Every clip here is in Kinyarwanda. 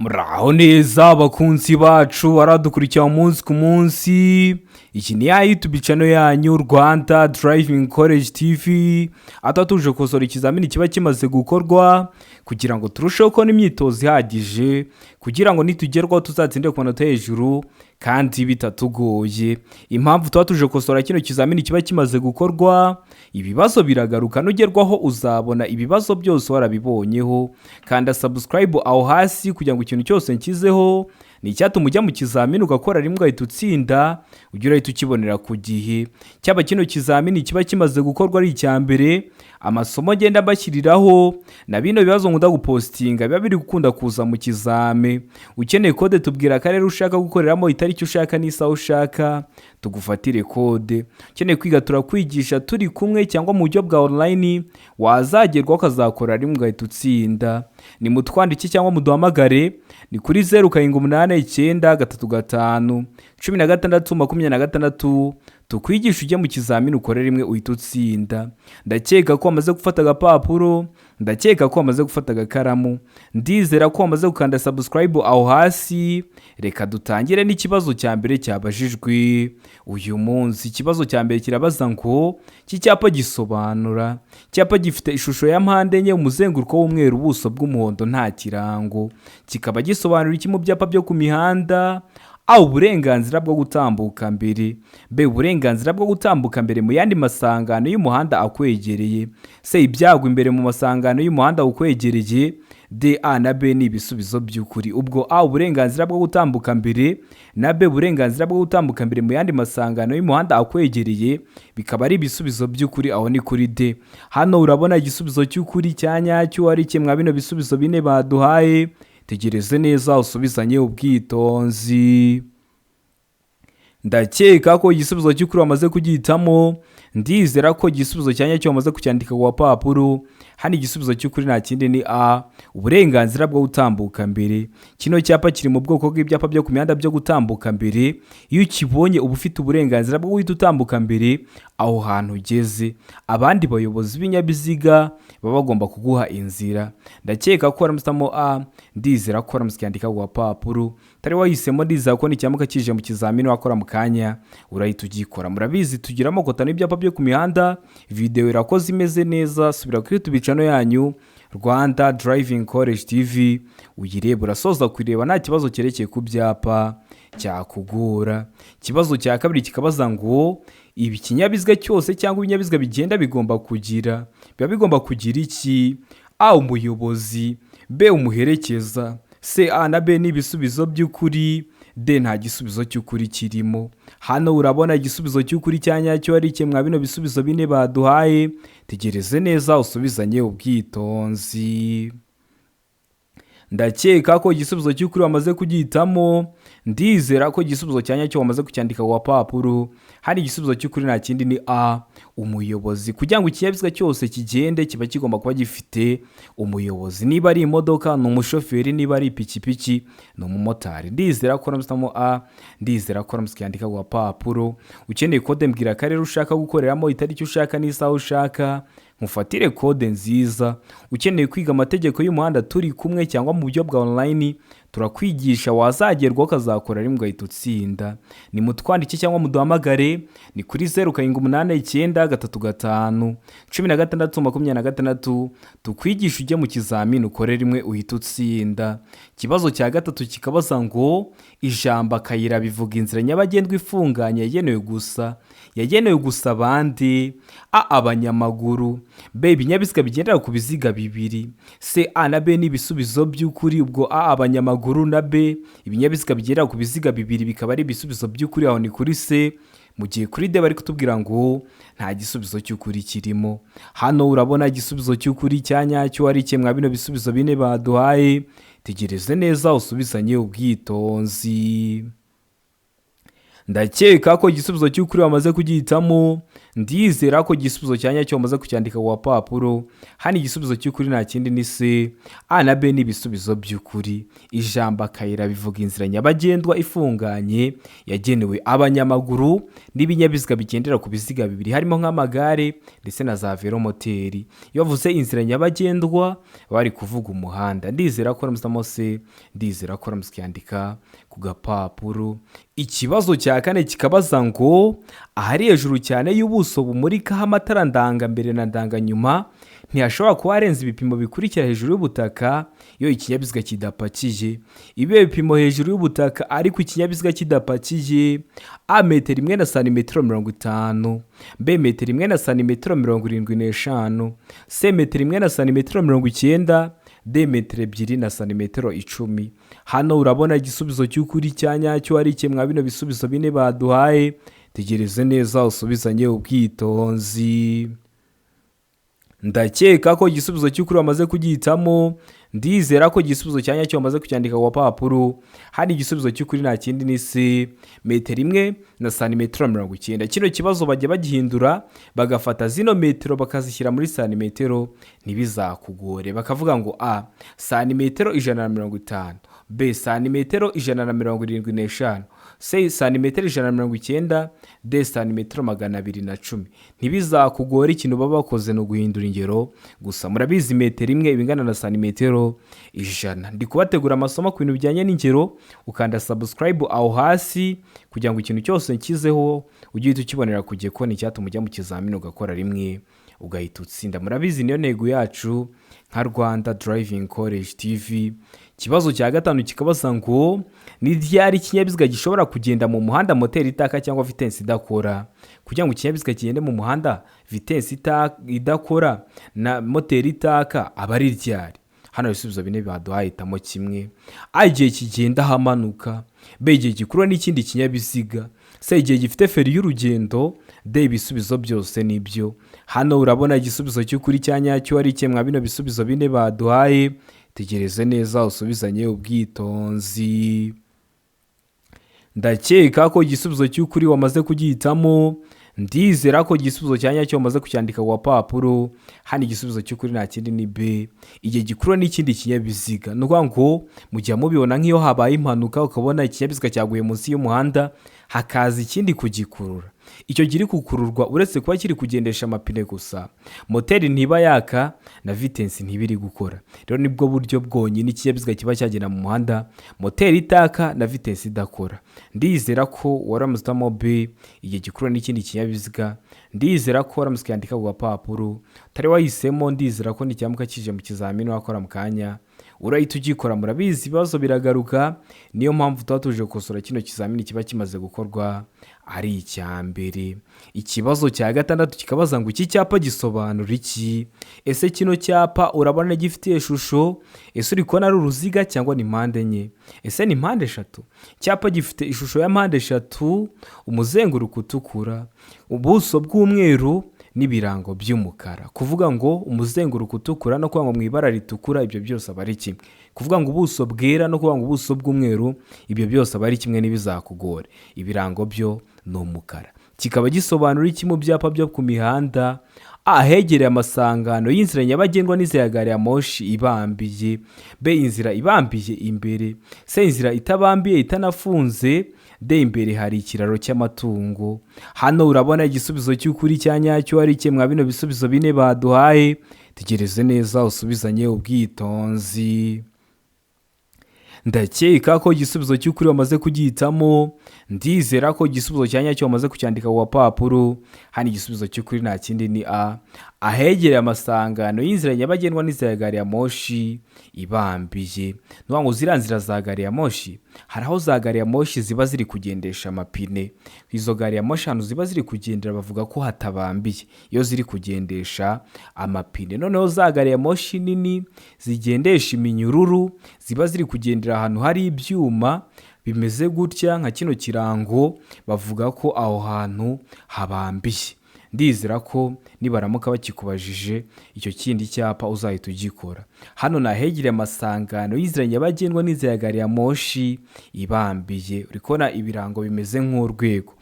Muraho neza abakunzi bacu baradukurikira umunsi ku munsi. Iki ni ya YouTube channel yanyu Rwanda Driving College TV. Atatuje kosora ikizamini kiba kimaze gukorwa kugira ngo turusheho ko n'imyitozo ihagije kugira ngo nitugerwaho tuzatsinde ku manota hejuru kandi bitatugoye. Impamvu twatuje kosora kino kizamini kiba kimaze gukorwa, ibibazo biragaruka nugerwaho uzabona ibibazo byose warabibonyeho. Kanda subscribe aho hasi kugira ngo ikintu cyose nkizeho ni icyatuma ujya mu kizamini ugakora rimwe ugahita utsinda, ujya urahita ukibonera ku gihe. Cyaba kino kizamini kiba kimaze gukorwa ari icya mbere, amasomo agenda bashyiriraho na bino bibazo nkunda gupostinga biba biri gukunda kuza mu kizame. Ukeneye kode tubwira akarere ushaka gukoreramo, itariki ushaka n'isaha ushaka, tugufatire kode. Ukeneye kwiga turakwigisha turi kumwe cyangwa mu buryo bwa online, wazagerwaho ukazakora rimwe ugahita utsinda. Ni mutwandiki cyangwa muduhamagare, ni kuri 0789351626 tukwigisha ujye mu kizamini ukore rimwe uhita utsinda. Ndakeka ko wamaze gufata agapapuro, ndakeka ko wamaze gufata agakaramu, ndizera ko wamaze gukanda subscribe aho hasi. Reka dutangire n'ikibazo cya mbere cyabajijwe uyu munsi. Ikibazo cya mbere kirabaza ngo iki cyapa gisobanura. Icyapa gifite ishusho ya mpande enye, umuzenguruko w'umweru, ubuso bw'umuhondo, nta kirango. Kikaba gisobanura iki mu byapa byo ku mihanda? A. Uburenganzira bwo gutambuka mbere. B. Uburenganzira bwo gutambuka mbere mu yandi masangano y'umuhanda akwegereye. C. Ibyago imbere mu masangano y'umuhanda ukwegereye. D. A na B ni ibisubizo by'ukuri. Ubwo A uburenganzira bwo gutambuka mbere na B uburenganzira bwo gutambuka mbere mu yandi masangano y'umuhanda akwegereye bikaba ari ibisubizo by'ukuri, aho ni kuri D. Hano urabona igisubizo cy'ukuri cya nyacyo ari kimwe bino bisubizo bine baduhaye. Tegereze neza usubizanye ubwitonzi. Ndakeka ko igisubizo cy'ukuri wamaze kugihitamo, ndizera ko igisubizo cya nyacyo wamaze kucyandika ku papuro. Hano igisubizo cy'ukuri nta kindi ni A, uburenganzira bwo gutambuka mbere. Kino cyapa kiri mu bwoko bw'ibyapa byo ku mihanda byo gutambuka mbere. Iyo ukibonye uba ufite uburenganzira bwo guhita utambuka mbere aho hantu ugeze. Abandi bayobozi b'ibinyabiziga baba bagomba kuguha inzira. Ndakeka ko waramusamo A, ndizera ko waramusyandika ku papuro. Tari wahisemo, ndizera ko nicyamuka kije mu kizamini wakora mu kanya urahita ugikora. Murabizi tugira amoko n'ibyapa byo ku mihanda. Video irakoze imeze neza, subira kuri YouTube channel yanyu Rwanda Driving College TV uyirebe, urasoza kureba nta kibazo cyerekeye ku byapa cyakugora. Ikibazo cya kabiri kikabaza ngo ibi kinyabiziga cyose cyangwa ibinyabiziga bigenda biba bigomba kugira iki? A. Umuyobozi. B. Umuherekeza. C. A na B ni ibisubizo by'ukuri. D. Nta gisubizo cy'ukuri kirimo. Hano urabona igisubizo cy'ukuri cya nyacyo ari kimwe bino bisubizo bine baduhaye. Tegereze neza usubizanye ubwitonzi. Ndakeka ko igisubizo cy'ukuri wamaze kugihitamo, ndizera ko igisubizo cya nyacyo wamaze kucyandika ku papuro. Hari igisubizo cy'ukuri nta kindi ni A, umuyobozi. Kugira ngo ikinyabiziga cyose kigende kiba kigomba kuba gifite umuyobozi. Niba ari imodoka ni umushoferi, niba ari ipikipiki ni umumotari. Ndizera ko waramusamo A, ndizera ko waramusyandika ku papuro. Ukeneye kode mbwira akarere ushaka gukoreramo, itariki ushaka n'isaha ushaka, mufatire kode nziza. Ukeneye kwiga amategeko y'umuhanda turi kumwe cyangwa mu buryo bwa online, turakwigisha wazagerwaho ukazakora rimwe ugahita utsinda. Ni mutwandiki cyangwa muduhamagare, ni kuri 0789351626 tukwigisha ujye mu kizamini ukore rimwe uhita utsinda. Ikibazo cya gatatu kikabaza ngo ijambo akayira bivuga inzira nyabagendwa ifunganye yagenewe gusa bande? A. Abanyamaguru. B. Ibinyabiziga bigendera ku biziga bibiri. C. A na B ni ibisubizo by'ukuri. Ubwo A abanyamaguru na B ibinyabiziga bigendera ku biziga bibiri bikaba ari ibisubizo by'ukuri, aho ni kuri C. Mu gihe kuri D bari kutubwira ngo nta gisubizo cy'ukuri kirimo. Hano urabona igisubizo cy'ukuri cya nyacyo ari kimwe bino bisubizo bine baduhaye. Tegereze neza usubizanye ubwitonzi. ndakeka ko igisubizo cy'ukuri wamaze kugihitamo. Ndizera ko igisubizo cya nyacyo wamaze kucyandika ku papuro. Hano igisubizo cy'ukuri nta kindi ni C. A na B ni ibisubizo by'ukuri. Ijambo akayira bivuga inzira nyabagendwa ifunganye yagenewe abanyamaguru n'ibinyabiziga bigendera ku biziga bibiri harimo nk'amagare ndetse na za velomoteri. Iyo bavuze inzira nyabagendwa bari kuvuga umuhanda. Ndizera ko ramuzamo C. Ndizera ko ramuzikandika ku gapapuro. Ikibazo cya kane kikabaza ngo ahari hejuru cyane y'ubuso bumurikaho amatara ndangambere na ndanganyuma ntihashobora kuba harenze ibipimo bikurikira hejuru y'ubutaka iyo ikinyabiziga kidapakiye. Ibihe bipimo hejuru y'ubutaka ariko ikinyabiziga kidapakiye: A metero 1 na santimetero 50, B metero 1 na santimetero 75, C metero 1 na santimetero 90, D metero 2 na santimetero 10. Hano urabona igisubizo cy'ukuri cya nyacyo ari kimwe bino bisubizo bine baduhaye. Tegereze neza usubizanye ubwitonzi. Ndakeka ko igisubizo cy'ukuri wamaze kugihitamo. Ndizera ko igisubizo cya nyacyo wamaze kucyandika ku papuro. Hari igisubizo cy'ukuri nta kindi ni C. Metero 1 na santimetero 90. Kino kibazo bajya bagihindura bagafata zino metero bakazishyira muri santimetero ntibizakugore. Bakavuga ngo A santimetero 150, B santimetero 175, C santimetero 190, D santimetero 210. Ntibizakugora, ikintu baba bakoze no guhindura ingero gusa. Murabizi metero 1 ibingana na santimetero 100. Ndi kubategura amasomo ku bintu bijyanye n'ingero. Ukanda subscribe aho hasi kugira ngo ikintu cyose nkizeho ujye ukibonera ku gikoni cyatuma ujya mu kizamini ugakora rimwe ugahita utsinda. Murabizi niyo ntego yacu nka Rwanda Driving College TV. Ikibazo cya gatanu kikabaza ngo ni ryari ikinyabiziga gishobora kugenda mu muhanda moteri itaka cyangwa vitesse idakora. Kugira ngo ikinyabiziga kigende mu muhanda vitesse idakora na moteri itaka aba ari ryari? Hano ibisubizo bine baduhahitamo kimwe. A igihe kigenda hamanuka, B igihe gikurura n'ikindi kinyabiziga, C igihe gifite feri y'urugendo, D ibisubizo byose nibyo. Hano urabona igisubizo cy'ukuri cya nyacyo ari kimwe bino bisubizo bine baduhaye. Tegereze neza usubizanye ubwitonzi. Ndakeka ko igisubizo cy'ukuri wamaze kugihitamo. Ndizera ko igisubizo cya nyacyo wamaze kucyandika ku papuro. Hano igisubizo cy'ukuri nta kindi ni B. Igihe gikurura n'ikindi kinyabiziga. Ni ukuvuga ngo mujya mubibona nk'iyo habaye impanuka ukabona ikinyabiziga cyaguye munsi y'umuhanda hakaza ikindi kugikurura. Icyo kiri kukururwa uretse kuba kiri kugendesha amapine gusa, moteri ntiba yaka na vitesse ntibiri gukora. Rero nibwo buryo bwonyine ikinyabiziga kiba cyagenda mu muhanda, moteri itaka na vitesse idakora. Ndizera ko waramuzitamo B igihe gikurura n'ikindi kinyabiziga. Ndizera ko waramuzikandika ku gapapuro. Utari wahisemo ndizera ko nicyamuka kije mu kizamini wakora mu kanya urahita ugikora. Murabizi ibibazo biragaruka, niyo mpamvu tuba tuje gukosora kino kizamini kiba kimaze gukorwa ari icya mbere. Ikibazo cya gatandatu kikabaza ngo iki cyapa gisobanura iki? Ese kino cyapa urabona gifite ishusho? Ese uri kubona ari uruziga cyangwa ni mpande enye? Ese ni mpande eshatu? Cyapa gifite ishusho ya mpande eshatu, umuzenguruko utukura, ubuso bw'umweru n'ibirango by'umukara. Kuvuga ngo umuzenguruko utukura no kuvuga ngo mu ibara ritukura ibyo byose aba ari kimwe. Kuvuga ngo ubuso bwera no kuvuga ngo ubuso bw'umweru ibyo byose aba ari kimwe n'ibizakugore. Ibirango byo ni umukara. Kikaba gisobanura iki mu byapa byo ku mihanda? Ahegereye amasangano y'inzira nyabagendwa n'inzira ya gari ya moshi ibambiye. B inzira ibambiye imbere. C inzira itabambiye itanafunze. D imbere hari ikiraro cy'amatungo. Hano urabona igisubizo cy'ukuri cya nyacyo ari kimwe bino bisubizo bine baduhaye. Tegereze neza usubizanye ubwitonzi. Ndakeka ko igisubizo cy'ukuri wamaze kugihitamo. Ndizera ko igisubizo cya nyacyo wamaze kucyandika ku papuro. Hano igisubizo cy'ukuri nta kindi ni A. Ahegereye amasangano y'inzira nyabagendwa n'inzira ya gari ya moshi ibambiye. Nuvuga ngo ziriya nzira za gari ya moshi hari aho za gari ya moshi ziba ziri kugendesha amapine. Izo gari ya moshi hano ziba ziri kugendera bavuga ko hatabambiye iyo ziri kugendesha amapine. Noneho za gari ya moshi nini zigendesha iminyururu ziba ziri kugendera ahantu hari ibyuma bimeze gutya nka kino kirango, bavuga ko aho hantu habambiye. Ndizera ko nibaramuka bakikubajije icyo kindi cyapa uzahita ugikora. hano nahegereye amasangano y'inzira nyabagendwa n'inzira ya gari ya moshi ibambiye. uri kubona ibirango bimeze nk'urwego,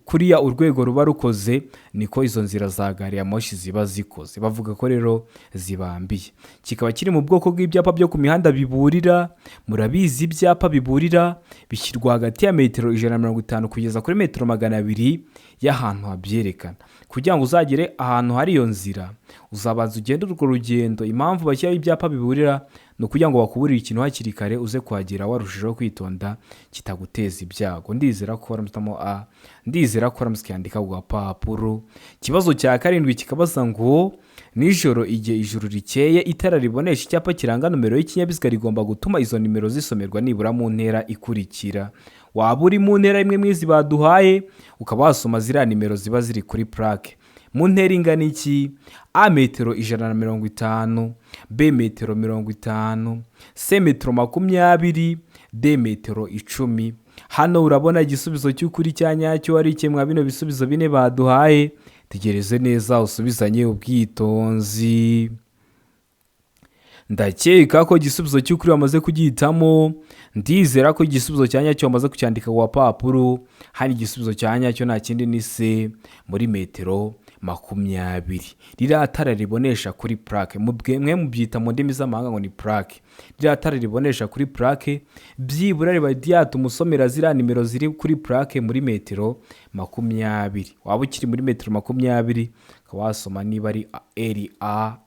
kuriya urwego ruba rukoze niko izo nzira za gari ya moshi ziba zikoze, bavuga ko rero zibambiye. Kikaba kiri mu bwoko bw'ibyapa byo ku mihanda biburira. Murabizi ibyapa biburira bishyirwa hagati ya metero 150 kugeza kuri metero 200 y'ahantu habyerekana. Kugira ngo uzagere ahantu hari iyo nzira uzabanza ugende urwo rugendo. Impamvu bashyiraho ibyapa biburira ni ukugira ngo bakuburire ikintu hakiri kare uze kuhagera warushijeho kwitonda kitaguteza ibyago. Ndizera ko waramutamo ndizera ko waramusikandika ku gapapuro. Ikibazo cya 7 kikabaza ngo nijoro igihe ijuru rikeye itara ribonesha icyapa kiranga numero y'ikinyabiziga rigomba gutuma izo nimero zisomerwa nibura mu ntera ikurikira. Waba uri mu ntera imwe mwizi baduhaye ukaba wasoma ziriya nimero ziba ziri kuri plaque. Mu ntera ingana iki? A metero 150, B metero 50, C metero 20, D metero 10. Hano urabona igisubizo cy'ukuri cya nyacyo ari kimwe bino bisubizo bine baduhaye. Tegereze neza usubizanye ubwitonzi. Ndakeka ko igisubizo cy'ukuri wamaze kugihitamo. Ndizera ko igisubizo cya nyacyo wamaze kucyandika ku papuro. Hari igisubizo cya nyacyo nta kindi ni C muri metero 20. Ririya tara ribonesha kuri plaque, mwe mubyita mu ndimi z'amahanga ngo ni plaque. Ririya tara ribonesha kuri plaque byibura riba ryatuma usomera ziriya nimero ziri kuri plaque muri metero 20. Waba ukiri muri metero 20 ukaba wasoma niba ari LA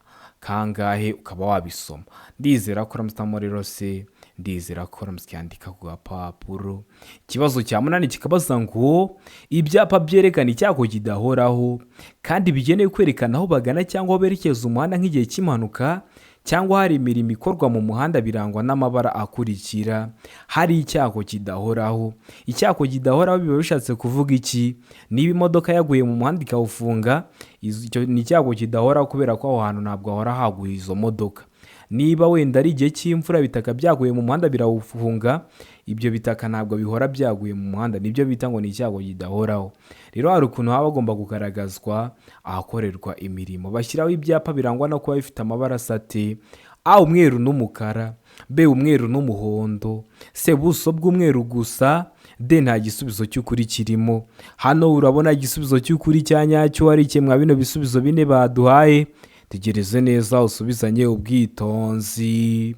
kangahe ukaba wabisoma. Ndizera ko ramutamo rero se, ndizera ko ramusikandika ku gapapuro. Ikibazo cya 8 kikabaza ngo ibyapa byerekana icyako kidahoraho kandi bigenewe kwerekana aho bagana cyangwa aho berekeza umuhanda nk'igihe cy'impanuka cyangwa hari imirimo ikorwa mu muhanda birangwa n'amabara akurikira. Hari icyako kidahoraho. Icyako kidahoraho biba bishatse kuvuga iki? Niba imodoka yaguye mu muhanda ikawufunga, icyo ni icyako kidahoraho kubera ko aho hantu ntabwo hahora haguye izo modoka. Niba wenda ari igihe cy'imvura bitaka byaguye mu muhanda birawufunga, ibyo bitaka ntabwo bihora byaguye mu muhanda, nibyo bita ngo ni icyago kidahoraho. Rero hari ukuntu haba bagomba kugaragazwa ahakorerwa imirimo. Bashyiraho ibyapa birangwa no kuba bifite amabara asate: A umweru n'umukara, B umweru n'umuhondo, C buso bw'umweru gusa, D nta gisubizo cy'ukuri kirimo. Hano urabona igisubizo cy'ukuri cya nyacyo ari kimwe bino bisubizo bine baduhaye. Tegereze neza usubizanye ubwitonzi.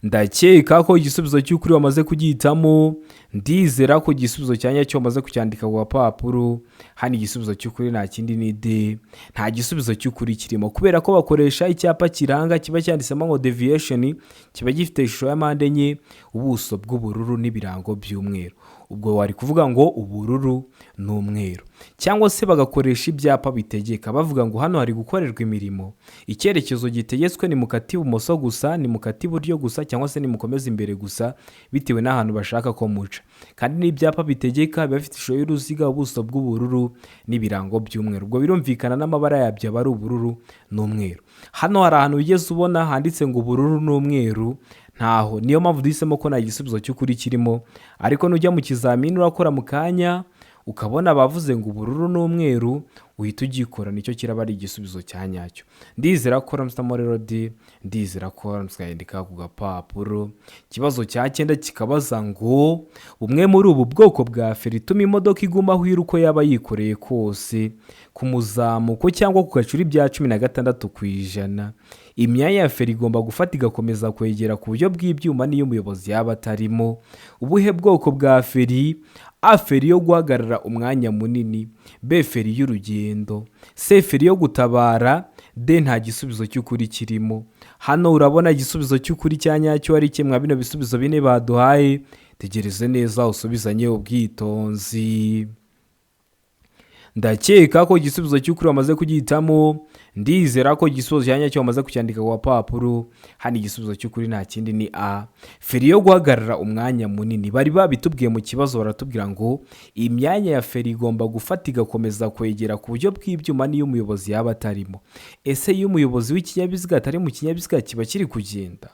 Ndakeka ko igisubizo cy'ukuri wamaze kugihitamo. Ndizera ko igisubizo cya nyacyo wamaze kucyandika ku papuro. Hani igisubizo cy'ukuri nta kindi ni D. Nta gisubizo cy'ukuri kirimo kubera ko bakoresha icyapa kiranga kiba cyanditsemo ngo deviation, kiba gifite ishusho ya mpande enye, ubuso bw'ubururu n'ibirango by'umweru. Ubwo wari kuvuga ngo ubururu n'umweru, cyangwa se bagakoresha ibyapa bitegeka bavuga ngo hano hari gukorerwa imirimo, icyerekezo gitegetswe ni mukati ibumoso gusa, ni mukati iburyo gusa, cyangwa se ni mukomeza imbere gusa bitewe n'ahantu bashaka ko muca. Kandi n'ibyapa bitegeka biba bifite ishusho y'uruziga, ubuso bw'ubururu n'ibirango by'umweru. Ubwo birumvikana n'amabara yabyo aba ari ubururu n'umweru. Hano hari ahantu ugeze ubona handitse ngo ubururu n'umweru, ntaho. Niyo mpamvu duhisemo ko nta gisubizo cy'ukuri kirimo, ariko nujya mu kizamini urakora mu kanya ukabona bavuze ngo ubururu n'umweru uhita ugikora, nicyo kiraba ari igisubizo cya nyacyo. Ndizera ko ramutamo rero D, ndizera ko ramusikandika ku gapapuro. Ikibazo cya 9 kikabaza ngo umwe muri ubu bwoko bwa feri ituma imodoka iguma aho iri uko yaba yikoreye kose, ku muzamuko cyangwa ku gacuri bya 16%. Imyanya ya feri igomba gufata igakomeza kwegera ku buryo bw'ibyuma n'iyo umuyobozi yaba atarimo. Ubuhe bwoko bwa feri? A feri yo guhagarara umwanya munini, B feri y'urugendo, C feri yo gutabara, D nta gisubizo cy'ukuri kirimo. Hano urabona igisubizo cy'ukuri cya nyacyo ari kimwe bino bisubizo bine baduhaye. Tegereze neza usubizanye ubwitonzi. Ndakeka ko igisubizo cy'ukuri wamaze kugihitamo. Ndizera ko igisubizo cya nyacyo wamaze kucyandika ku papuro. Hani igisubizo cy'ukuri nta kindi ni A, feri yo guhagarara umwanya munini. Bari babitubwiye mu kibazo baratubwira ngo imyanya ya feri igomba gufata igakomeza kwegera ku buryo bw'ibyuma n'iyo umuyobozi yaba atarimo. Ese iyo umuyobozi w'ikinyabiziga atari mu kinyabiziga kiba kiri kugenda?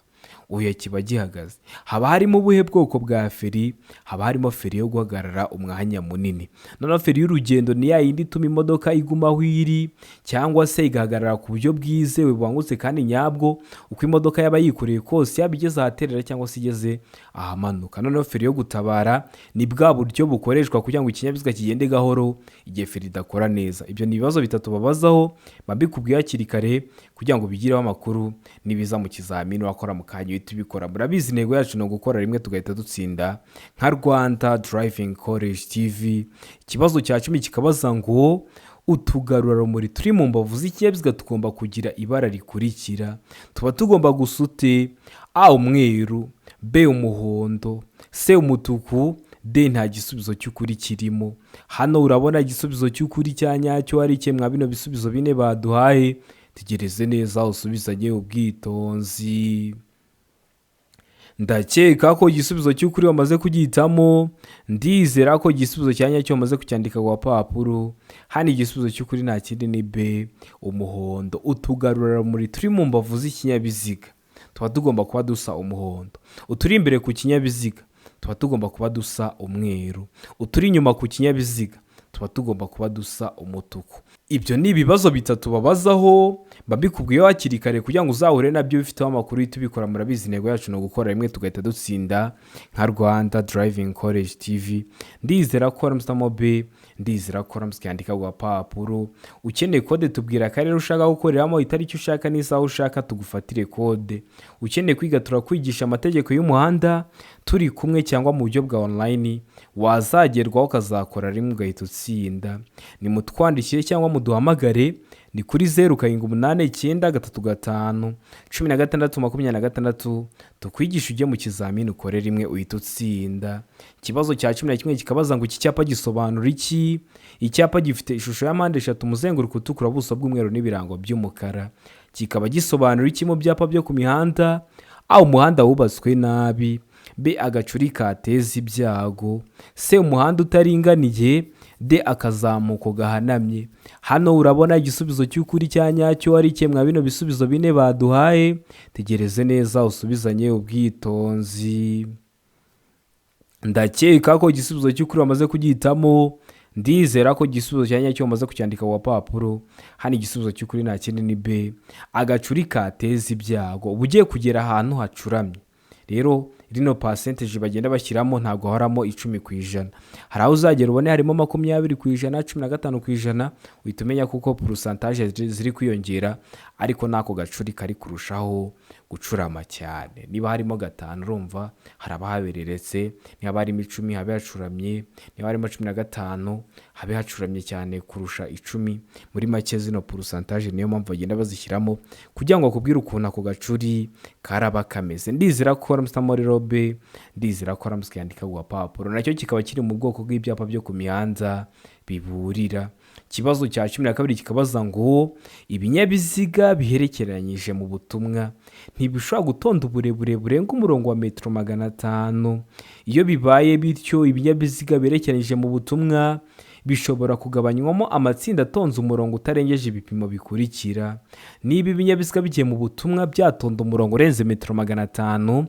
oya kiba gihagaze. Haba harimo ubuhe bwoko bwa feri? Haba harimo feri yo guhagarara umwanya munini. Noneho feri y'urugendo ni ya yindi ituma imodoka iguma aho iri cyangwa se igahagarara ku buryo bwizewe bubangutse kandi nyabwo, uko imodoka yaba yikoreye kose, yaba igeze ahaterera cyangwa se igeze ahamanuka. Noneho feri yo gutabara ni bwa buryo bukoreshwa kugira ngo ikinyabiziga kigende gahoro igihe feri idakora neza. Ibyo ni ibibazo bitatu babazaho, mbikubwiye hakiri kare kugira ngo bigireho amakuru nibiza mu kizamini wakora mu kanya uhita ubikora. Murabizi intego yacu ni ugukora rimwe tugahita dutsinda nka Rwanda Driving College TV. Ikibazo cya 10 kikabaza ngo utugarurarumuri turi mu mbavu z'ikinyabiziga tugomba kugira ibara rikurikira. Tuba tugomba gusa ute? A umweru, B umuhondo, C umutuku, D nta gisubizo cy'ukuri kirimo. Hano urabona igisubizo cy'ukuri cya nyacyo ari cye mwa bino bisubizo bine baduhaye. Tegereze neza usubizanye ubwitonzi. Ndakeka ko igisubizo cy'ukuri wamaze kugihitamo. Ndizera ko igisubizo cya nyacyo wamaze kucyandika ku papuro. Hano igisubizo cy'ukuri nta kindi ni B umuhondo. Utugarurarumuri turi mu mbavu z'ikinyabiziga tuba tugomba kuba dusa umuhondo. Uturi imbere ku kinyabiziga tuba tugomba kuba dusa umweru. Uturi inyuma ku kinyabiziga tuba tugomba kuba dusa umutuku. Ibyo ni ibibazo bitatu babazaho, mbikubwiye hakiri kare kugira ngo uzahure nabyo bifiteho amakuru uhita ubikora. Murabizi intego yacu ni ugukora rimwe tugahita dutsinda nka Rwanda Driving College TV. Ndizera ko ramustamo B, ndizera ko ramuskandika ku papuro. Ukeneye kode tubwira akarere ushaka gukoreramo, itariki ushaka n'isaha ushaka tugufatire kode. Ukeneye kwiga turakwigisha amategeko y'umuhanda turi kumwe cyangwa mu buryo bwa online, wazagerwaho ukazakora rimwe ugahita utsinda. Ni mutwandikire cyangwa muduhamagare, ni kuri 0789531626 tukwigisha ujye mu kizamini ukore rimwe uhita utsinda. Ikibazo cya 11 kikabaza ngo iki cyapa gisobanura iki? Icyapa gifite ishusho ya mpande eshatu, umuzenguruko utukura, ubuso bw'umweru n'ibirango by'umukara. Kikaba gisobanura iki mu byapa byo ku mihanda? A umuhanda wubatswe nabi, B agacuri kateza ibyago, C umuhanda utaringaniye, D akazamuko gahanamye. Hano urabona igisubizo cy'ukuri cya nyacyo ari cye mwa bino bisubizo bine baduhaye. Tegereze neza usubizanye ubwitonzi. Ndakeka ko igisubizo cy'ukuri wamaze kugihitamo. Ndizera ko igisubizo cya nyacyo wamaze kucyandika ku papuro. Hano igisubizo cy'ukuri nta kindi ni B agacuri kateza ibyago. Uba ugiye kugera ahantu hacuramye, rero rino percentage bagenda bashyiramo ntabwo haramo 10%. Hari aho uzagera ubone harimo 20%, 15%, uhita umenya kuko percentage ziri kwiyongera, ariko nako gacuri kari kurushaho gucurama cyane. Niba harimo 5 urumva haraba habereretse, niba harimo 10 habe hacuramye, niba harimo 15 habe hacuramye cyane kurusha 10. Muri make zino percentage niyo mpamvu bagenda bazishyiramo kugira ngo bakubwire ukuntu ako gacuri karaba kameze. Ndizera ko ramustamo B, ndizera ko ramuskandika ku papuro. Nacyo kikaba kiri mu bwoko bw'ibyapa byo ku mihanda biburira. Ikibazo cya 12 kikabaza ngo ibinyabiziga biherekeranyije mu butumwa ntibishobora gutonda uburebure burenga umurongo wa 500 m. Iyo bibaye bityo ibinyabiziga biherekeranyije mu butumwa bishobora kugabanywamo amatsinda atonze umurongo utarengeje ibipimo bikurikira. Niba ibinyabiziga bigiye mu butumwa byatonda umurongo urenze 500 m,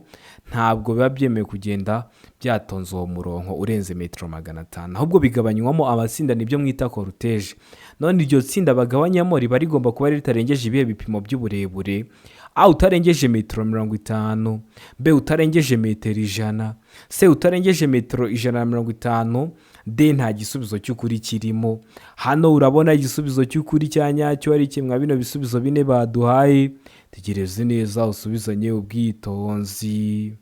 ntabwo biba byemewe kugenda byatonze uwo murongo urenze 500 m, ahubwo bigabanywamo amatsinda, nibyo mwita cortege. None iryo tsinda bagabanyamo riba rigomba kuba ritarengeje ibihe bipimo by'uburebure: A utarengeje 50 m, B utarengeje 100 m, C utarengeje 150 m, D nta gisubizo cy'ukuri kirimo. Hano urabona igisubizo cy'ukuri cya nyacyo ari kimwe bino bisubizo bine baduhaye. Tegereze neza usubizanye ubwitonzi.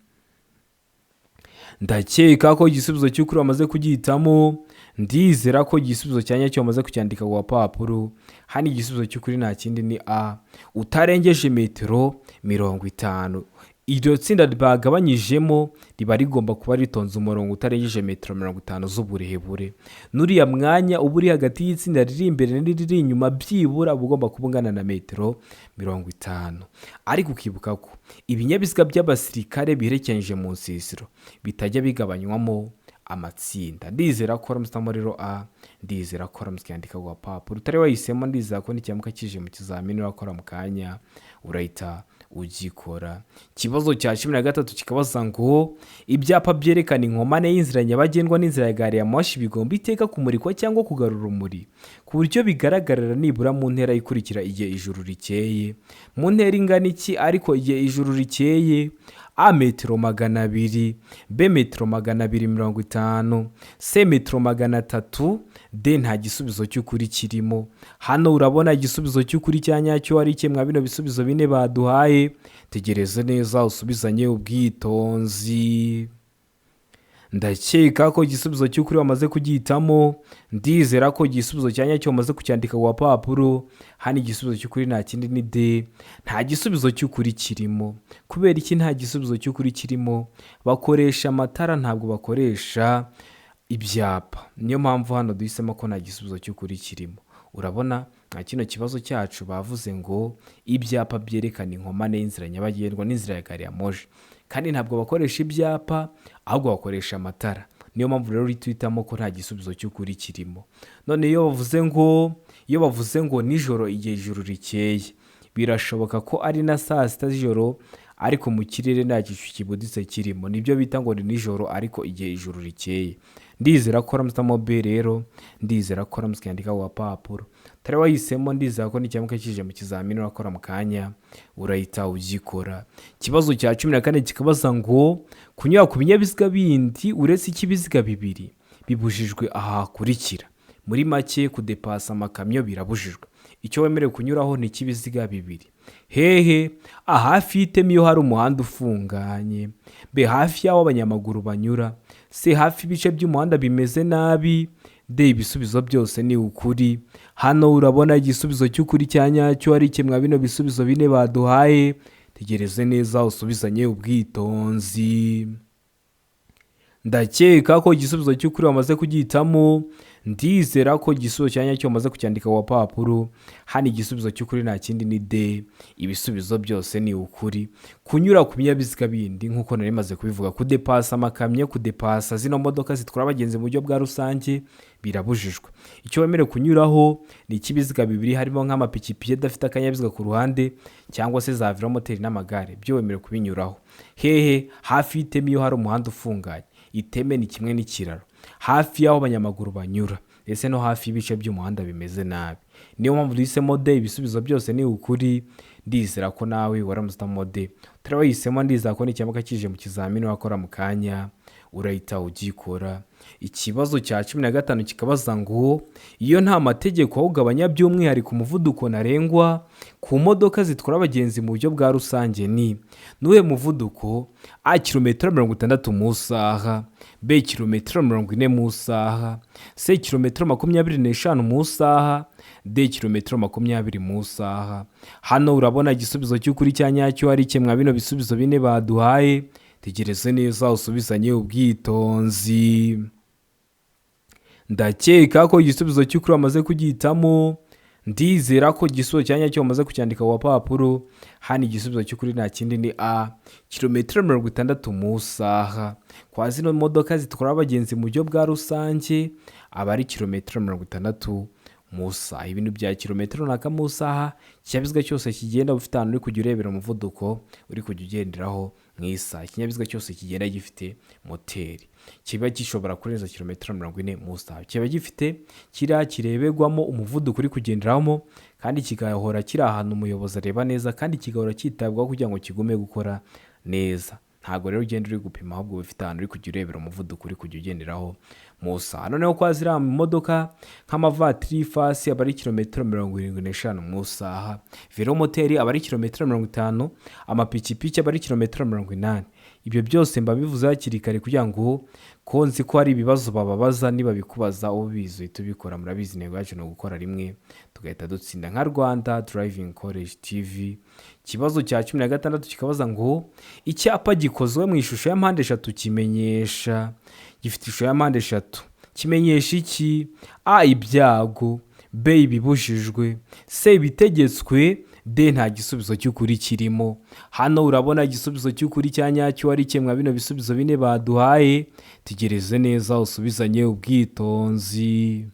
Ndakeka ko igisubizo cy'ukuri wamaze kugihitamo. Ndizera ko igisubizo cya nyacyo wamaze kucyandika ku papuro. Hano igisubizo cy'ukuri nta kindi ni A utarengeje 50 m. Iryo tsinda bagabanyijemo riba rigomba kuba ritonze umurongo utarengeje 50 m z'uburebure. Nuriya mwanya uba uri hagati y'itsinda riri imbere n'iriri inyuma byibura ugomba kuba ungana na 50 m. Ariko ukibuka ko ibinyabiziga by'abasirikare biherekeranyije mu nsisiro bitajya bigabanywamo amatsinda. Ndizera ko ramustamo rero A, ndizera ko ramuskandika ku papuro. Utari wahisemo ndizera ko n'icyamuka kije mu kizamini wakora mu kanya urahita ugikora. Ikibazo cya 13 kikabaza ngo ibyapa byerekana inkomane y'inzira nyabagendwa n'inzira ya gari ya moshi bigomba iteka kumurikwa cyangwa kugarura urumuri ku buryo bigaragarira nibura mu ntera ikurikira igihe ijuru rikeye. Mu ntera ingana iki ariko igihe ijuru rikeye? A metero 200, B metero 250, C metero 300, D nta gisubizo cy'ukuri kirimo. Hano urabona igisubizo cy'ukuri cya nyacyo ari iki mwa bino bisubizo bine baduhaye? Tegereze neza usubizanye ubwitonzi. Ndakeka ko igisubizo cy'ukuri wamaze kugihitamo. Ndizera ko igisubizo cya nyacyo wamaze kucyandika ku papuro. Hano igisubizo cy'ukuri nta kindi ni D. Nta gisubizo cy'ukuri kirimo. Kubera iki nta gisubizo cy'ukuri kirimo? Bakoresha amatara, ntabwo bakoresha ibyapa. Niyo mpamvu hano duhisemo ko nta gisubizo cy'ukuri kirimo. Urabona nka kino kibazo cyacu bavuze ngo ibyapa byerekana inkomane y'inzira nyabagendwa n'inzira ya gari ya moshi, kandi ntabwo bakoresha ibyapa ahubwo bakoresha amatara. Niyo mpamvu rero tuhitamo ko nta gisubizo cy'ukuri kirimo. None iyo bavuze ngo nijoro igihe ijuru rikeye, birashoboka ko ari na saa sita z'ijoro ariko mu kirere nta gicu kibuditse kirimo. Nibyo bita ngo ni nijoro ariko igihe ijuru rikeye. Ndizera ko ramutamo B rero, ndizera ko ramutse wa papuro. Tare wahisemo, ndizera ko n'icyamuka kije mu kizamini urakora mu kanya urahita ugikora. Ikibazo cya 14 kikabaza ngo kunyura ku binyabiziga bindi uretse ikibiziga bibiri bibujijwe aha hakurikira. Muri make kudepasa amakamyo birabujijwe. Icyo wemerewe kunyuraho ni ikibiziga bibiri. Hehe? Hafi y'iteme iyo hari umuhanda ufunganye. B hafi y'aho abanyamaguru banyura. C hafi ibice by'umuhanda bimeze nabi. D ibisubizo byose ni ukuri. Hano urabona igisubizo cy'ukuri cya nyacyo ari kimwe bino bisubizo bine baduhaye. Tegereze neza usubizanye ubwitonzi. Ndakeka ko igisubizo cy'ukuri wamaze kugihitamo. Ndizera ko igisubizo cya nyacyo wamaze kucyandika ku papuro. Hano igisubizo cy'ukuri nta kindi ni D. Ibisubizo byose ni ukuri. Kunyura ku binyabiziga bindi nk'uko nari maze kubivuga, kudepasa amakamyo, kudepasa zino modoka zitwara abagenzi mu buryo bwa rusange birabujijwe. Icyo wemerewe kunyuraho ni ikibiziga bibiri, harimo nk'amapikipiki adafite akanyabiziga ku ruhande cyangwa se za velomoteri n'amagare, byo wemerewe kubinyuraho. Hehe? Hafi y'iteme iyo hari umuhanda ufunganye. Iteme ni kimwe n'ikiraro. Hafi y'aho abanyamaguru banyura, ese no hafi y'ibice by'umuhanda bimeze nabi. Niyo mpamvu duhisemo D. Ibisubizo byose ni ukuri. Ndizera ko nawe waramutamo D. Tare wahisemo, ndizera ko n'icyamuka kije mu kizamini wakora mu kanya urahita ugikora. Ikibazo cya 15 kikabaza ngo iyo nta mategeko awugabanya by'umwihariko umuvuduko ntarengwa ku modoka zitwara abagenzi mu buryo bwa rusange ni nuwe muvuduko? A kilometero 60 mu isaha, B kilometero 40 mu isaha, C kilometero 25 mu isaha, D kilometero 20 mu isaha. Hano urabona igisubizo cy'ukuri cya nyacyo ari kimwe bino bisubizo bine baduhaye. Tegereze neza usubizanye ubwitonzi. Ndakeka ko igisubizo cy'ukuri wamaze kugihitamo. Ndizera ko igisubizo cya nyacyo wamaze kucyandika ku papuro. Hano igisubizo cy'ukuri nta kindi ni A. Kilometero 60 mu isaha. Kwa zino modoka zitwara abagenzi mu buryo bwa rusange aba ari kilometero 60 mu isaha. Ibintu bya kilometero naka mu isaha, ikinyabiziga cyose kigenda ufite ahantu uri kujya urebera umuvuduko uri kujya ugenderaho mu isaha. Ikinyabiziga cyose kigenda gifite moteri kiba gishobora kurenza kilometero 40 mu isaha. Kiba gifite kiriya kirebegwamo umuvuduko uri kugenderamo, kandi kigahora kiri ahantu umuyobozi areba neza, kandi kigahora cyitabwaho kugira ngo kigume gukora neza. Ntabwo rero ugenda uri gupima, ahubwo ufite ahantu uri kujya urebera umuvuduko uri kujya ugenderaho mu isaha. Noneho kwa ziriya modoka nk'amavatiri fasi aba ari kilometero 75 mu isaha, velomoteri aba ari kilometero 50, amapikipiki aba ari kilometero 80. Ibyo byose mba bivuze hakiri kare kugira ngo konzi ko hari ibibazo bababaza, niba bikubaza ubizi tubikora. Murabizi intego yacu no gukora rimwe tugahita dutsinda nka Rwanda Driving College TV. Ikibazo cya 16 kikabaza ngo icyapa gikozwe mu ishusho ya mpande eshatu kimenyesha. Gifite ishusho ya mpande eshatu kimenyesha iki? A ibyago, B ibibujijwe, C ibitegetswe, D nta gisubizo cy'ukuri kirimo. Hano urabona igisubizo cy'ukuri cya nyacyo ari kimwe bino bisubizo bine baduhaye. Tegereze neza usubizanye ubwitonzi.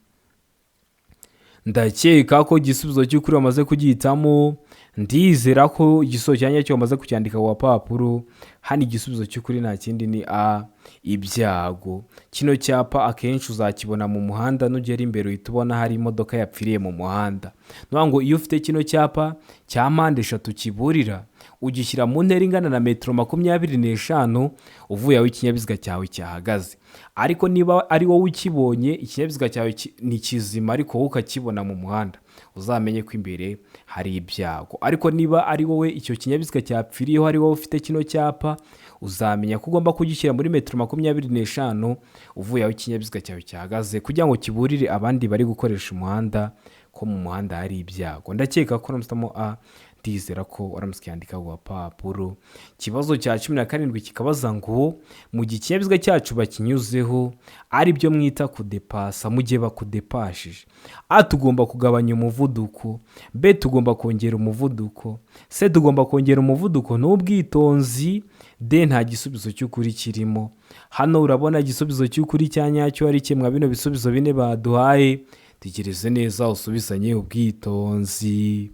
Ndakeka ko igisubizo cy'ukuri wamaze kugihitamo. ndizera ko igisubizo cya nyacyo wamaze kucyandika ku papuro. Hano igisubizo cy'ukuri nta kindi ni a, ibyago. Kino cyapa akenshi uzakibona mu muhanda, nugera imbere uhita ubona hari imodoka yapfiriye mu muhanda. Nuvuga ngo iyo ufite kino cyapa cya mpande eshatu kiburira, ugishyira mu ntera ingana na metero 25 uvuye aho ikinyabiziga cyawe cyahagaze. Ariko niba ari wowe ukibonye ikinyabiziga cyawe ni kizima ariko wowe ukakibona mu muhanda, uzamenye ko imbere hari ibyago. Ariko niba ari wowe icyo kinyabiziga cyapfiriyeho, ari wowe ufite kino cyapa, uzamenya ko ugomba kugishyira muri metero 25 uvuye aho ikinyabiziga cyawe cyahagaze, kugira ngo kiburire abandi bari gukoresha umuhanda ko mu muhanda hari ibyago. Ndakeka ko namusamo a, ndizera ko waramutse cyandika ku papuro. Ikibazo cya 17 kikabaza ngo mu gihe ikinyabiziga cyacu bakinyuzeho ari byo mwita kudepasa, mu gihe bakudepashije, a tugomba kugabanya umuvuduko, b tugomba kongera umuvuduko, c tugomba kongera umuvuduko n'ubwitonzi, d nta gisubizo cy'ukuri kirimo. Hano urabona igisubizo cy'ukuri cya nyacyo ari kimwe bino bisubizo bine baduhaye. Tegereze neza usubizanye ubwitonzi.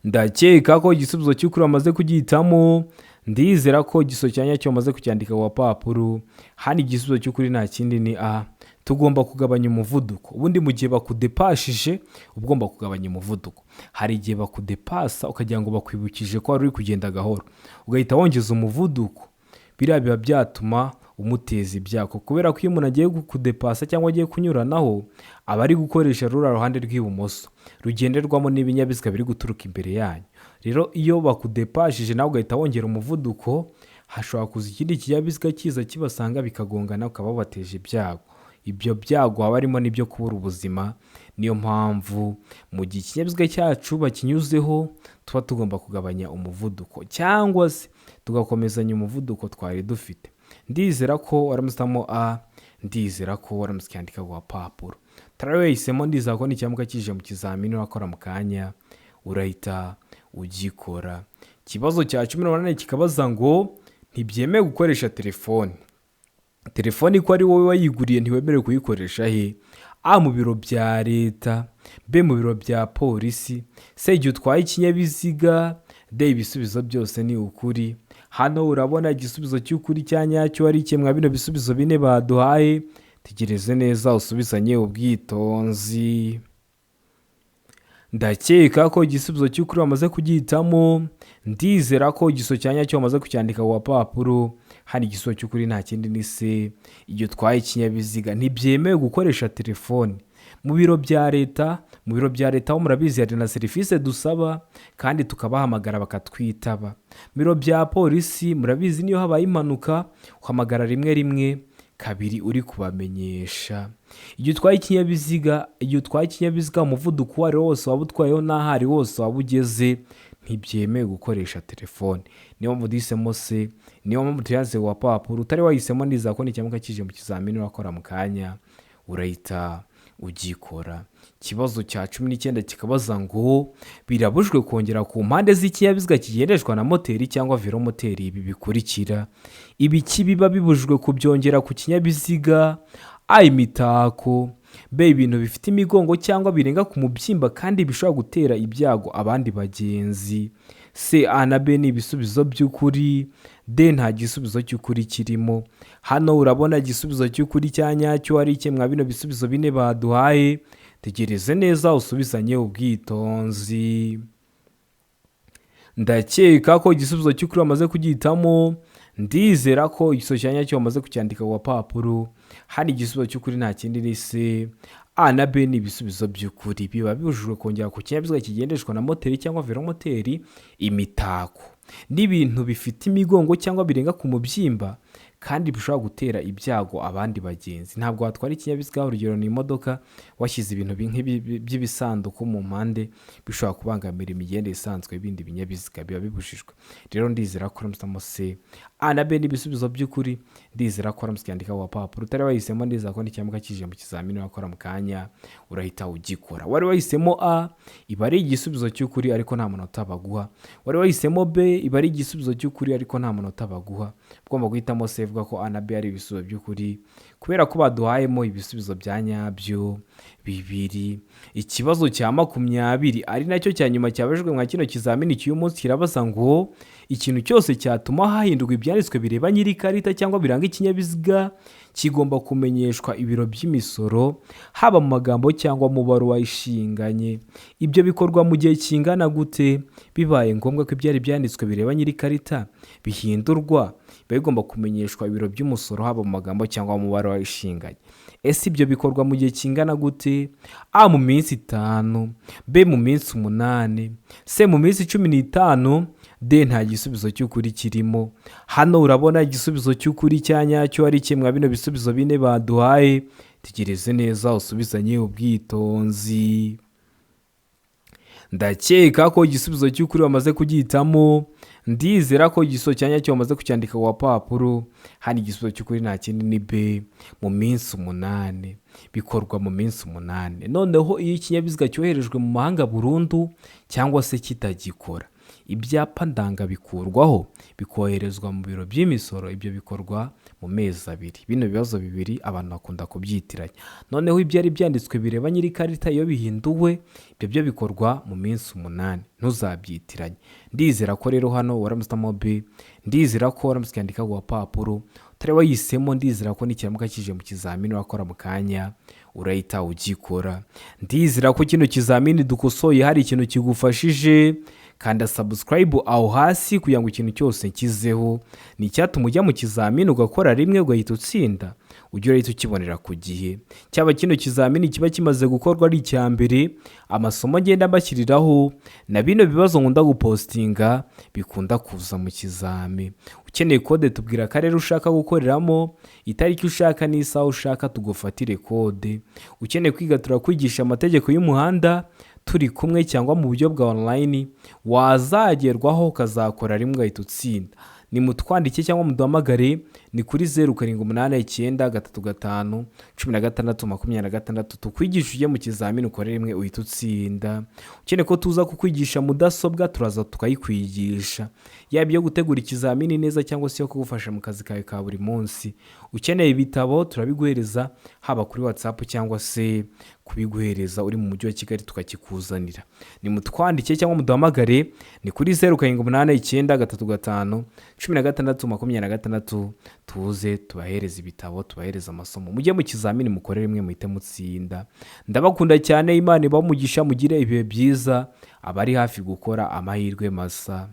Ndakeka ko igisubizo cy'ukuri wamaze kugihitamo. Ndizera ko igisubizo cya nyacyo wamaze kucyandika ku papuro. Hano igisubizo cy'ukuri nta kindi ni a, tugomba kugabanya umuvuduko. Ubundi mu gihe bakudepashije ugomba kugabanya umuvuduko. Hari igihe bakudepasa ukagira ngo bakwibukije ko wari uri kugenda gahoro, ugahita wongeza umuvuduko. Biriya biba byatuma umuteza ibyago, kubera ko iyo umuntu agiye kudepasa cyangwa agiye kunyuranaho aba ari gukoresha rura ruhande rw'ibumoso rugenderwamo n'ibinyabiziga biri guturuka imbere yanyu. Rero iyo bakudepashije nawe ugahita wongera umuvuduko, hashobora kuza ikindi kinyabiziga kiza kibasanga bikagongana, ukaba wabateje ibyago. Ibyo byago haba harimo n'ibyo kubura ubuzima. Niyo mpamvu mu gihe ikinyabiziga cyacu bakinyuzeho tuba tugomba kugabanya umuvuduko, cyangwa se tugakomezanya umuvuduko twari dufite. Ndizera ko waramusamo a, ndizera ko waramutse cyandika ku papuro. Tarawehisemo ndizera ko n'icyamuka kije mu kizamini urakora mu kanya urahita ugikora. Ikibazo cya 18 kikabaza ngo ntibyemewe gukoresha telefone. Telefone ko ari wowe wayiguriye ntiwemerewe kuyikoresha he? A, mu biro bya leta, b, mu biro bya polisi, c, igihe utwaye ikinyabiziga, d, ibisubizo byose ni ukuri. Hano urabona igisubizo cy'ukuri cya nyacyo ari kimwe bino bisubizo bine baduhaye. Tegereze neza usubizanye ubwitonzi. Ndakeka ko igisubizo cy'ukuri wamaze kugihitamo. Ndizera ko igisubizo cya nyacyo wamaze kucyandika ku papuro. Hari igisubizo cy'ukuri nta kindi ni c, igihe utwaye ikinyabiziga ntibyemewe gukoresha telefone. Mu biro bya leta, aho murabizi hari na serivisi dusaba kandi tukabahamagara bakatwitaba. Mu biro bya polisi murabizi niyo habaye impanuka uhamagara 112 uri kubamenyesha. Igihe utwaye ikinyabiziga umuvuduko wari wose waba utwayeho n'ahari wose waba ugeze, ntibyemewe gukoresha telefone. Niyo mpamvu duhisemo c, niyo mpamvu tuyaze ku papuro. Utari wahisemo ndizera ko n'icyamuka kije mu kizamini urakora mu kanya urahita ugikora. Ikibazo cya 19 kikabaza ngo birabujwe kongera ku mpande z'ikinyabiziga kigendeshwa na moteri cyangwa velomoteri ibi bikurikira. Ibiki biba bibujwe kubyongera ku kinyabiziga? A, imitako, b, ibintu bifite imigongo cyangwa birenga ku mubyimba kandi bishobora gutera ibyago abandi bagenzi, c, a na b ni ibisubizo by'ukuri, d nta gisubizo cy'ukuri kirimo. Hano urabona igisubizo cy'ukuri cya nyacyo ari kimwe bino bisubizo bine baduhaye. Tegereze neza usubizanye ubwitonzi. Ndakeka ko igisubizo cy'ukuri wamaze kugihitamo. Ndizera ko igisubizo cya nyacyo wamaze kucyandika ku papuro. Hari igisubizo cy'ukuri nta kindi ni c, a na b ni ibisubizo by'ukuri. Biba bibujijwe kongera ku kinyabiziga kigendeshwa na moteri cyangwa velomoteri imitako n'ibintu bifite imigongo cyangwa birenga ku mubyimba kandi bishobora gutera ibyago abandi bagenzi. Ntabwo watwara ikinyabiziga, urugero ni imodoka, washyize ibintu by'ibisanduku mu mpande bishobora kubangamira imigendere isanzwe y'ibindi binyabiziga, biba bibujijwe. Rero ndizera ko namusamo c, A na B ni ibisubizo by'ukuri. Ndizera ko waramutse ukandika ku gapapuro. Utari wahisemo ndizera ko n'icyambuka kije mu kizamini wakora mu kanya urahita ugikora. Wari wahisemo A iba ari igisubizo cy'ukuri ariko nta manota baguha. Wari wahisemo B iba ari igisubizo cy'ukuri ariko nta manota baguha. Ugomba guhitamo C ivuga ko A na B ari ibisubizo by'ukuri kubera ko baduhayemo ibisubizo bya nyabyo bibiri. Ikibazo cya 20 ari nacyo cya nyuma cyabajwe mu kino kizamini cy'uyu munsi kirabaza ngo ikintu cyose cyatuma hahindurwa ibyanditswe bireba nyiri karita cyangwa biranga ikinyabiziga kigomba kumenyeshwa ibiro by'imisoro haba mu magambo cyangwa mu baruwa ishinganye. Ibyo bikorwa mu gihe kingana gute? Bibaye ngombwa ko ibyari byanditswe bireba nyiri karita bihindurwa, biba bigomba kumenyeshwa ibiro by'umusoro haba mu magambo cyangwa mu baruwa ishinganye. Ese ibyo bikorwa mu gihe kingana gute? A mu minsi 5, B mu minsi 8, C mu minsi 15, D nta gisubizo cy'ukuri kirimo. Hano urabona igisubizo cy'ukuri cya nyacyo ari kimwe bino bisubizo bine baduhaye. Tegereze neza usubizanye ubwitonzi. Ndakeka ko igisubizo cy'ukuri wamaze kugihitamo. Ndizera ko igisubizo cya nyacyo wamaze kucyandika ku gapapuro. Hano igisubizo cy'ukuri nta kindi ni B mu minsi 8. Bikorwa mu minsi 8. Noneho iyo ikinyabiziga cyoherejwe mu mahanga burundu cyangwa se kitagikora, ibyapa ndanga bikurwaho bikoherezwa mu biro by'imisoro. Ibyo bikorwa mu mezi 2. Bino bibazo bibiri abantu bakunda kubyitiranya. Noneho ibyari byanditswe bireba nyiri karita iyo bihinduwe, ibyo byo bikorwa mu minsi 8. Ntuzabyitiranye. Ndizera ko rero hano waramutamo B. Ndizera ko waramutse ukandika ku gapapuro. Utari wahisemo ndizera ko n'icyambuka kije mu kizamini wakora mu kanya urahita ugikora. Ndizera ko kino kizamini dukosoye hari ikintu kigufashije. Kanda subscribe aho hasi kugira ngo ikintu cyose nkizeho ni icyatuma ujya mu kizamini ugakora rimwe ugahita utsinda, ujye urahita ukibonera ku gihe. Cyaba kino kizamini kiba kimaze gukorwa ari icya mbere, amasomo agenda mbashyiriraho na bino bibazo nkunda gupostinga bikunda kuza mu kizami. Ukeneye kode tubwira akarere ushaka gukoreramo, itariki ushaka n'isaha ushaka tugufatire kode. Ukeneye kwiga turakwigisha amategeko y'umuhanda turi kumwe cyangwa mu buryo bwa online, wazagerwaho ukazakora rimwe ugahita utsinda. Ni mutwandike cyangwa muduhamagare ni kuri 0789351626 tukwigisha ujye mu kizamini ukore rimwe uhita utsinda. Ukeneye ko tuza kukwigisha mudasobwa turaza tukayikwigisha, yaba iyo gutegura ikizamini neza cyangwa se yo kugufasha mu kazi kawe ka buri munsi. Ukeneye ibitabo turabiguhereza haba kuri WhatsApp cyangwa se kubiguhereza uri mu mujyi wa Kigali tukakikuzanira. Ni mutwandike cyangwa muduhamagare ni kuri 0789351626 tuze tubahereza ibitabo, tubahereza amasomo, mujye mu kizamini mukore rimwe muhite mutsinda. Ndabakunda cyane. Imana ibahe umugisha, mugire ibihe byiza. Abari hafi gukora amahirwe masa.